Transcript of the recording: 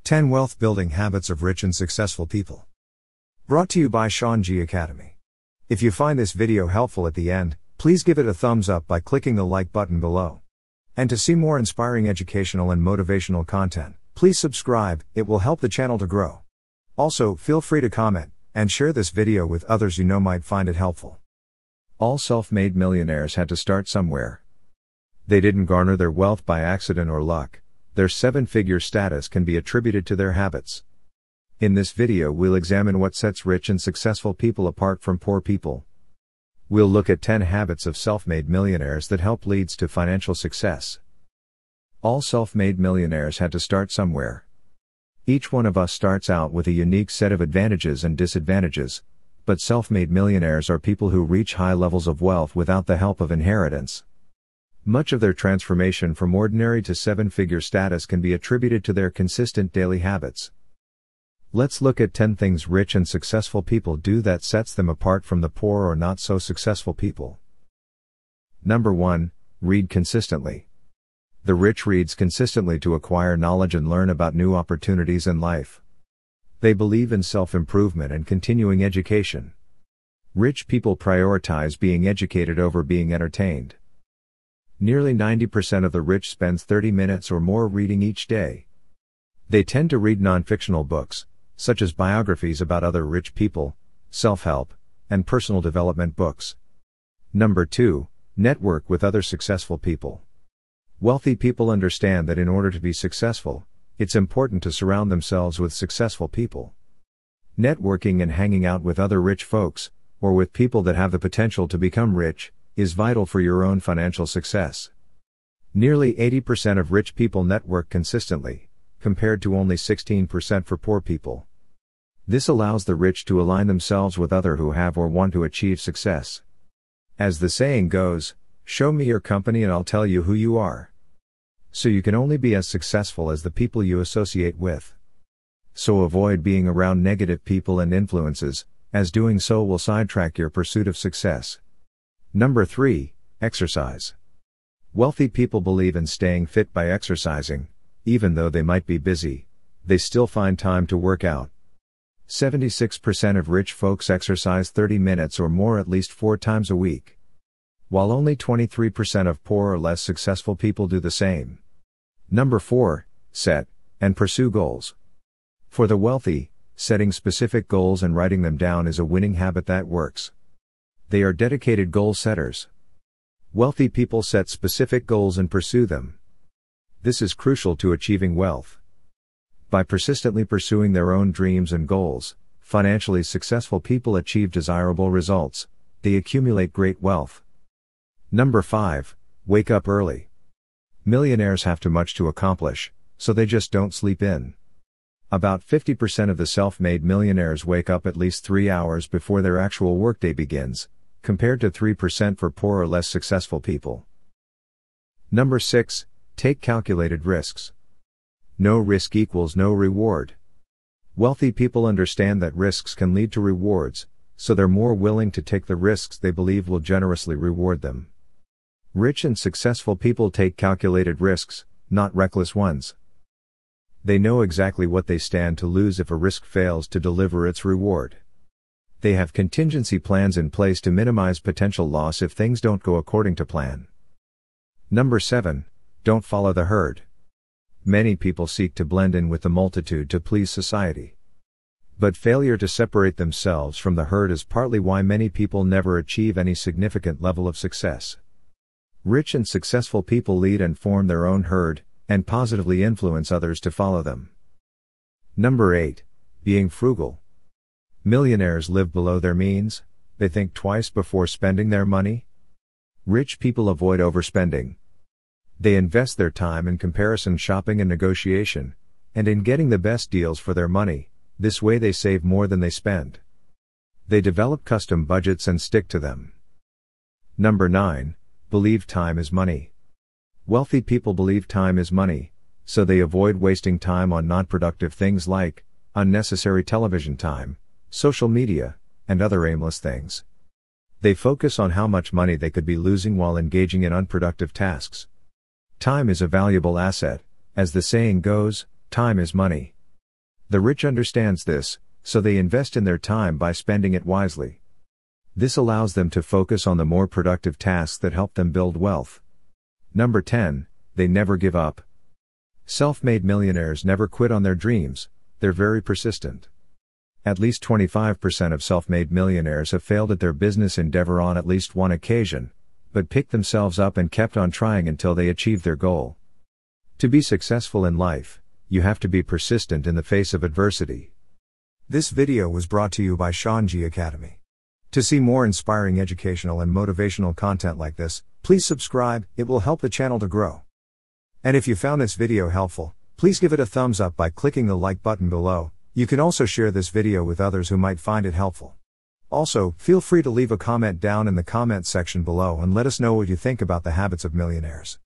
10 Wealth Building Habits of Rich and Successful People. Brought to you by Shaun G Academy. If you find this video helpful at the end, please give it a thumbs up by clicking the like button below. And to see more inspiring educational and motivational content, please subscribe, it will help the channel to grow. Also, feel free to comment, and share this video with others you know might find it helpful. All self-made millionaires had to start somewhere. They didn't garner their wealth by accident or luck. Their seven-figure status can be attributed to their habits. In this video we'll examine what sets rich and successful people apart from poor people. We'll look at 10 habits of self-made millionaires that help leads to financial success. All self-made millionaires had to start somewhere. Each one of us starts out with a unique set of advantages and disadvantages, but self-made millionaires are people who reach high levels of wealth without the help of inheritance. Much of their transformation from ordinary to seven-figure status can be attributed to their consistent daily habits. Let's look at 10 things rich and successful people do that sets them apart from the poor or not so successful people. Number 1, read consistently. The rich reads consistently to acquire knowledge and learn about new opportunities in life. They believe in self-improvement and continuing education. Rich people prioritize being educated over being entertained. Nearly 90% of the rich spends 30 minutes or more reading each day. They tend to read non-fictional books, such as biographies about other rich people, self-help, and personal development books. Number 2, network with other successful people. Wealthy people understand that in order to be successful, it's important to surround themselves with successful people. Networking and hanging out with other rich folks, or with people that have the potential to become rich, is vital for your own financial success. Nearly 80% of rich people network consistently, compared to only 16% for poor people. This allows the rich to align themselves with others who have or want to achieve success. As the saying goes, show me your company and I'll tell you who you are. So you can only be as successful as the people you associate with. So avoid being around negative people and influences, as doing so will sidetrack your pursuit of success. Number 3, exercise. Wealthy people believe in staying fit by exercising. Even though they might be busy, they still find time to work out. 76% of rich folks exercise 30 minutes or more at least 4 times a week, while only 23% of poor or less successful people do the same. Number 4, set and pursue goals. For the wealthy, setting specific goals and writing them down is a winning habit that works. They are dedicated goal setters. Wealthy people set specific goals and pursue them. This is crucial to achieving wealth. By persistently pursuing their own dreams and goals, financially successful people achieve desirable results. They accumulate great wealth. Number 5, wake up early. Millionaires have too much to accomplish, so they just don't sleep in. About 50% of the self-made millionaires wake up at least 3 hours before their actual workday begins, compared to 3% for poor or less successful people. Number 6, take calculated risks. No risk equals no reward. Wealthy people understand that risks can lead to rewards, so they're more willing to take the risks they believe will generously reward them. Rich and successful people take calculated risks, not reckless ones. They know exactly what they stand to lose if a risk fails to deliver its reward. They have contingency plans in place to minimize potential loss if things don't go according to plan. Number 7, don't follow the herd. Many people seek to blend in with the multitude to please society. But failure to separate themselves from the herd is partly why many people never achieve any significant level of success. Rich and successful people lead and form their own herd, and positively influence others to follow them. Number 8, being frugal. Millionaires live below their means. They think twice before spending their money. Rich people avoid overspending. They invest their time in comparison shopping and negotiation, and in getting the best deals for their money. This way they save more than they spend. They develop custom budgets and stick to them. Number 9, believe time is money. Wealthy people believe time is money, so they avoid wasting time on non-productive things like unnecessary television time, social media, and other aimless things. They focus on how much money they could be losing while engaging in unproductive tasks. Time is a valuable asset. As the saying goes, time is money. The rich understands this, so they invest in their time by spending it wisely. This allows them to focus on the more productive tasks that help them build wealth. Number 10, they never give up. Self-made millionaires never quit on their dreams, they're very persistent. At least 25% of self-made millionaires have failed at their business endeavor on at least one occasion, but picked themselves up and kept on trying until they achieved their goal. To be successful in life, you have to be persistent in the face of adversity. This video was brought to you by Shaun Academy. To see more inspiring educational and motivational content like this, please subscribe, it will help the channel to grow. And if you found this video helpful, please give it a thumbs up by clicking the like button below. You can also share this video with others who might find it helpful. Also, feel free to leave a comment down in the comment section below and let us know what you think about the habits of millionaires.